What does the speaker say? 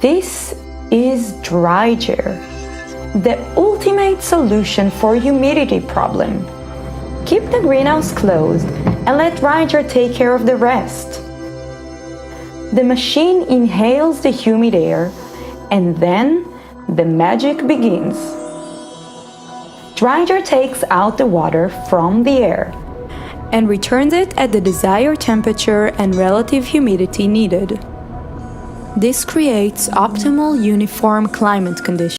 This is DryGair, the ultimate solution for humidity problem. Keep the greenhouse closed and let DryGair take care of the rest. The machine inhales the humid air, and then the magic begins. DryGair takes out the water from the air and returns it at the desired temperature and relative humidity needed. This creates optimal uniform climate conditions.